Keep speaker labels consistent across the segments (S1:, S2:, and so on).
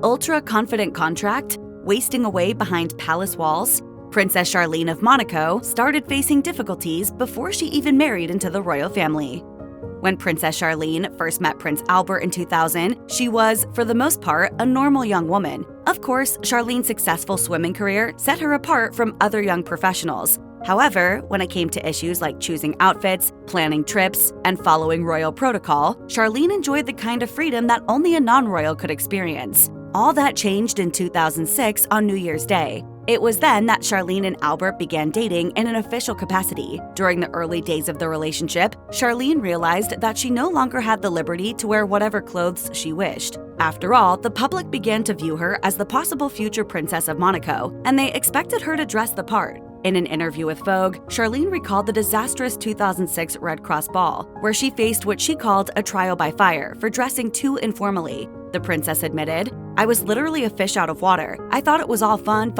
S1: ultra-confident contract, wasting away behind palace walls, Princess Charlene of Monaco started facing difficulties before she even married into the royal family. When Princess Charlene first met Prince Albert in 2000, she was, for the most part, a normal young woman. Of course, Charlene's successful swimming career set her apart from other young professionals. However, when it came to issues like choosing outfits, planning trips, and following royal protocol, Charlene enjoyed the kind of freedom that only a non-royal could experience. All that changed in 2006 on New Year's Day. It was then that Charlene and Albert began dating in an official capacity. During the early days of the relationship, Charlene realized that she no longer had the liberty to wear whatever clothes she wished. After all, the public began to view her as the possible future Princess of Monaco, and they expected her to dress the part. In an interview with Vogue, Charlene recalled the disastrous 2006 Red Cross ball, where she faced what she called a trial by fire for dressing too informally. The princess admitted, "I was literally a fish out of water. I thought it was all fun,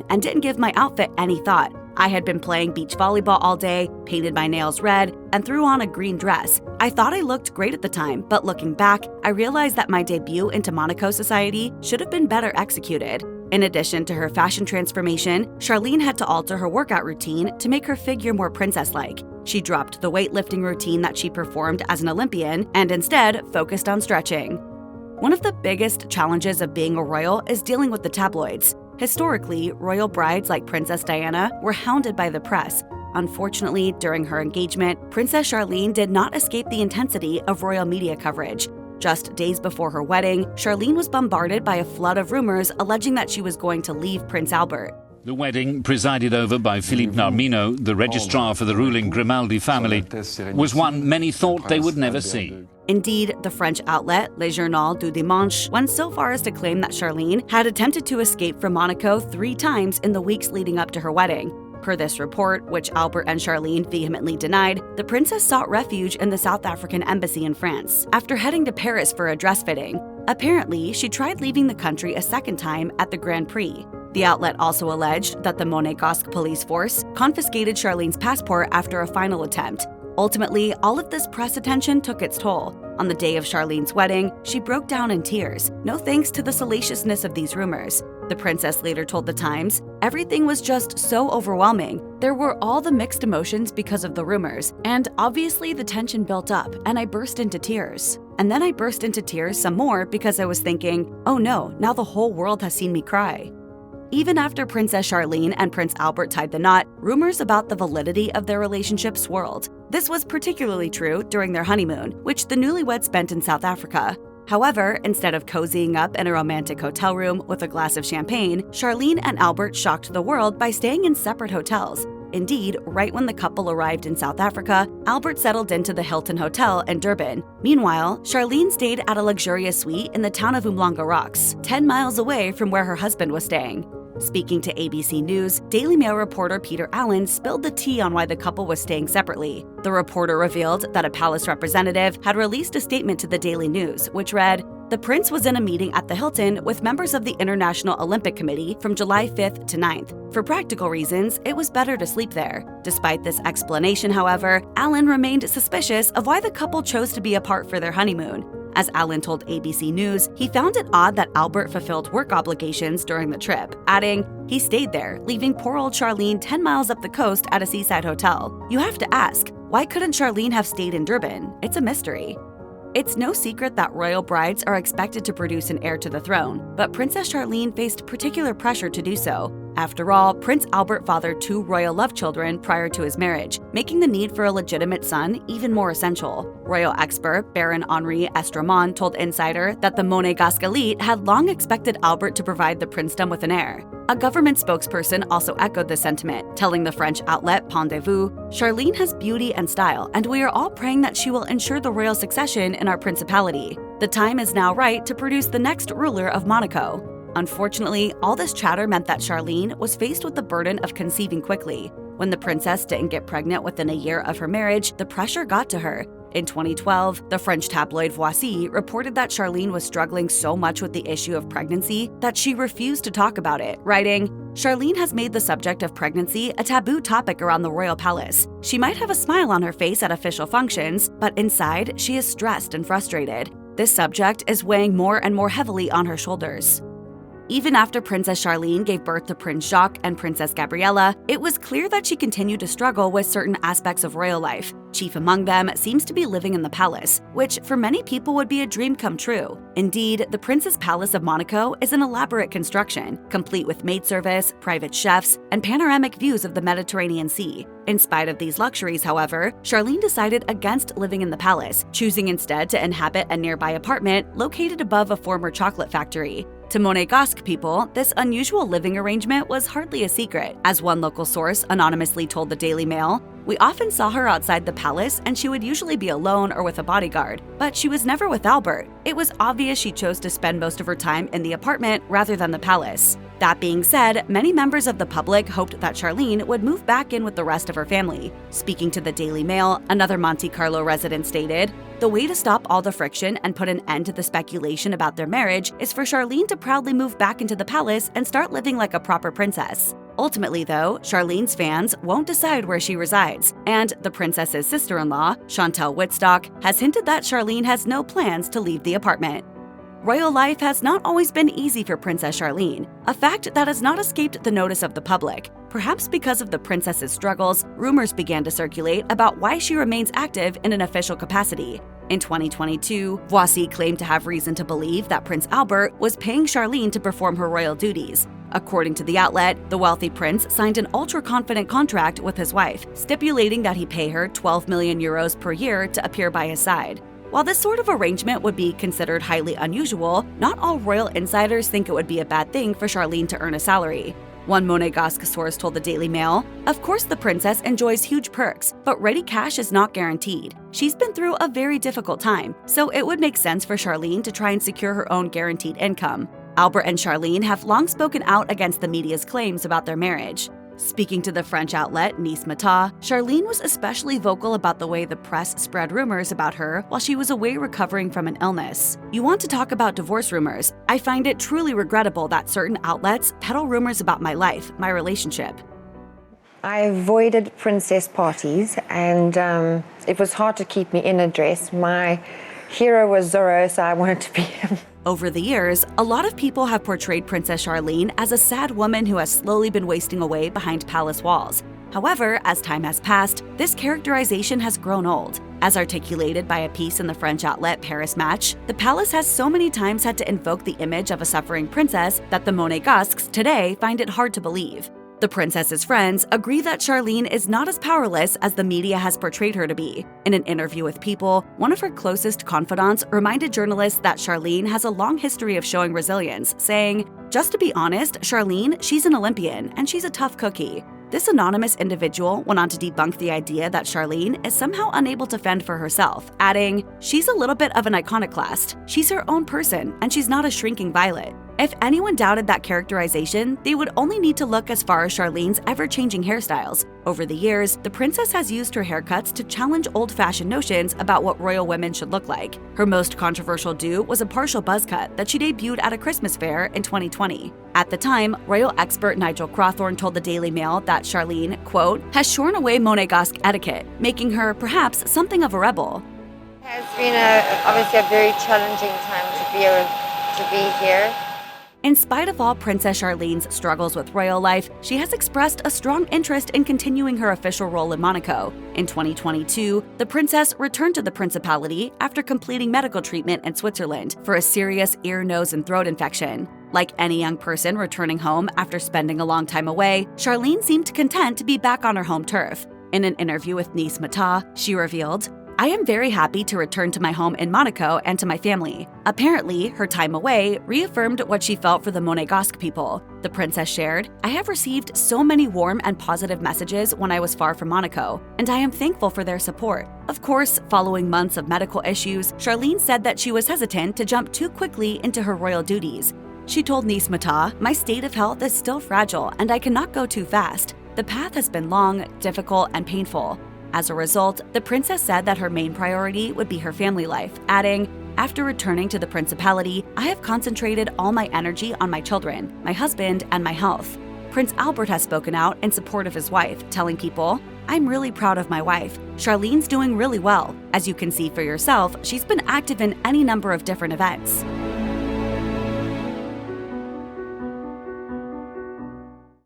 S1: and didn't give my outfit any thought. I had been playing beach volleyball all day, painted my nails red, and threw on a green dress. I thought I looked great at the time, but looking back, I realized that my debut into Monaco society should have been better executed." In addition to her fashion transformation, Charlene had to alter her workout routine to make her figure more princess-like. She dropped the weightlifting routine that she performed as an Olympian and instead focused on stretching. One of the biggest challenges of being a royal is dealing with the tabloids. Historically, royal brides like Princess Diana were hounded by the press. Unfortunately, during her engagement, Princess Charlene did not escape the intensity of royal media coverage. Just days before her wedding, Charlene was bombarded by a flood of rumors alleging that she was going to leave Prince Albert.
S2: The wedding, presided over by Philippe Narmino, the registrar for the ruling Grimaldi family, was one many thought they would never see.
S1: Indeed, the French outlet Le Journal du Dimanche went so far as to claim that Charlene had attempted to escape from Monaco 3 times in the weeks leading up to her wedding. Per this report, which Albert and Charlene vehemently denied, the princess sought refuge in the South African embassy in France after heading to Paris for a dress fitting. Apparently, she tried leaving the country a second time at the Grand Prix. The outlet also alleged that the Monégasque police force confiscated Charlene's passport after a final attempt. Ultimately, all of this press attention took its toll. On the day of Charlene's wedding, she broke down in tears, no thanks to the salaciousness of these rumors. The princess later told The Times, "Everything was just so overwhelming. There were all the mixed emotions because of the rumors, and obviously the tension built up, and I burst into tears. And then I burst into tears some more because I was thinking, oh no, now the whole world has seen me cry." Even after Princess Charlene and Prince Albert tied the knot, rumors about the validity of their relationship swirled. This was particularly true during their honeymoon, which the newlyweds spent in South Africa. However, instead of cozying up in a romantic hotel room with a glass of champagne, Charlene and Albert shocked the world by staying in separate hotels. Indeed, right when the couple arrived in South Africa, Albert settled into the Hilton Hotel in Durban. Meanwhile, Charlene stayed at a luxurious suite in the town of Umhlanga Rocks, 10 miles away from where her husband was staying. Speaking to ABC News, Daily Mail reporter Peter Allen spilled the tea on why the couple was staying separately. The reporter revealed that a palace representative had released a statement to the Daily News, which read, "The prince was in a meeting at the Hilton with members of the International Olympic Committee from July 5th to 9th. For practical reasons, it was better to sleep there." Despite this explanation, however, Allen remained suspicious of why the couple chose to be apart for their honeymoon. As Allen told ABC News, he found it odd that Albert fulfilled work obligations during the trip, adding, "He stayed there, leaving poor old Charlene 10 miles up the coast at a seaside hotel. You have to ask, why couldn't Charlene have stayed in Durban? It's a mystery." It's no secret that royal brides are expected to produce an heir to the throne, but Princess Charlene faced particular pressure to do so. After all, Prince Albert fathered 2 royal love children prior to his marriage, making the need for a legitimate son even more essential. Royal expert Baron Henri Estremont told Insider that the Monégasque elite had long expected Albert to provide the princedom with an heir. A government spokesperson also echoed the sentiment, telling the French outlet Pendez-vous, "Charlene has beauty and style, and we are all praying that she will ensure the royal succession in our principality. The time is now right to produce the next ruler of Monaco." Unfortunately, all this chatter meant that Charlene was faced with the burden of conceiving quickly. When the princess didn't get pregnant within a year of her marriage, the pressure got to her. In 2012, the French tabloid Voiceover reported that Charlene was struggling so much with the issue of pregnancy that she refused to talk about it, writing, "Charlene has made the subject of pregnancy a taboo topic around the royal palace. She might have a smile on her face at official functions, but inside, she is stressed and frustrated. This subject is weighing more and more heavily on her shoulders. Even after Princess Charlene gave birth to Prince Jacques and Princess Gabriella, it was clear that she continued to struggle with certain aspects of royal life. Chief among them seems to be living in the palace, which for many people would be a dream come true. Indeed, the Princess Palace of Monaco is an elaborate construction, complete with maid service, private chefs, and panoramic views of the Mediterranean Sea. In spite of these luxuries, however, Charlene decided against living in the palace, choosing instead to inhabit a nearby apartment located above a former chocolate factory. To Monégasque people, this unusual living arrangement was hardly a secret. As one local source anonymously told the Daily Mail, "We often saw her outside the palace and she would usually be alone or with a bodyguard, but she was never with Albert. It was obvious she chose to spend most of her time in the apartment rather than the palace." That being said, many members of the public hoped that Charlene would move back in with the rest of her family. Speaking to the Daily Mail, another Monte Carlo resident stated, "The way to stop all the friction and put an end to the speculation about their marriage is for Charlene to proudly move back into the palace and start living like a proper princess." Ultimately, though, Charlene's fans won't decide where she resides, and the princess's sister-in-law, Chantal Wittstock, has hinted that Charlene has no plans to leave the apartment. Royal life has not always been easy for Princess Charlene, a fact that has not escaped the notice of the public. Perhaps because of the princess's struggles, rumors began to circulate about why she remains active in an official capacity. In 2022, Voici claimed to have reason to believe that Prince Albert was paying Charlene to perform her royal duties. According to the outlet, the wealthy prince signed an ultra-confident contract with his wife, stipulating that he pay her 12 million euros per year to appear by his side. While this sort of arrangement would be considered highly unusual, not all royal insiders think it would be a bad thing for Charlene to earn a salary. One Monégasque source told the Daily Mail, "Of course the princess enjoys huge perks, but ready cash is not guaranteed. She's been through a very difficult time, so it would make sense for Charlene to try and secure her own guaranteed income." Albert and Charlene have long spoken out against the media's claims about their marriage. Speaking to the French outlet Nice Matin, Charlene was especially vocal about the way the press spread rumors about her while she was away recovering from an illness. "You want to talk about divorce rumors? I find it truly regrettable that certain outlets peddle rumors about my life, my relationship."
S3: I avoided princess parties, and it was hard to keep me in a dress. My hero was Zorro, so I wanted to be him.
S1: Over the years, a lot of people have portrayed Princess Charlene as a sad woman who has slowly been wasting away behind palace walls. However, as time has passed, this characterization has grown old. As articulated by a piece in the French outlet Paris Match, the palace has so many times had to invoke the image of a suffering princess that the Monégasques today find it hard to believe. The princess's friends agree that Charlene is not as powerless as the media has portrayed her to be. In an interview with People, one of her closest confidants reminded journalists that Charlene has a long history of showing resilience, saying, "Just to be honest, Charlene, she's an Olympian, and she's a tough cookie." This anonymous individual went on to debunk the idea that Charlene is somehow unable to fend for herself, adding, "She's a little bit of an iconoclast. She's her own person, and she's not a shrinking violet." If anyone doubted that characterization, they would only need to look as far as Charlene's ever-changing hairstyles. Over the years, the princess has used her haircuts to challenge old-fashioned notions about what royal women should look like. Her most controversial do was a partial buzz cut that she debuted at a Christmas fair in 2020. At the time, royal expert Nigel Crawthorne told the Daily Mail that Charlene, quote, "has shorn away Monégasque etiquette, making her perhaps something of a rebel."
S3: It has been obviously a very challenging time to be here.
S1: In spite of all Princess Charlene's struggles with royal life, she has expressed a strong interest in continuing her official role in Monaco. In 2022, the princess returned to the principality after completing medical treatment in Switzerland for a serious ear, nose, and throat infection. Like any young person returning home after spending a long time away, Charlene seemed content to be back on her home turf. In an interview with Nice Matin, she revealed, "I am very happy to return to my home in Monaco and to my family." Apparently, her time away reaffirmed what she felt for the Monégasque people. The princess shared, "I have received so many warm and positive messages when I was far from Monaco, and I am thankful for their support." Of course, following months of medical issues, Charlene said that she was hesitant to jump too quickly into her royal duties. She told Nice Matin, "My state of health is still fragile and I cannot go too fast. The path has been long, difficult, and painful." As a result, the princess said that her main priority would be her family life, adding, "After returning to the principality, I have concentrated all my energy on my children, my husband, and my health." Prince Albert has spoken out in support of his wife, telling People, I'm really proud of my wife. Charlene's doing really well. As you can see for yourself, she's been active in any number of different events.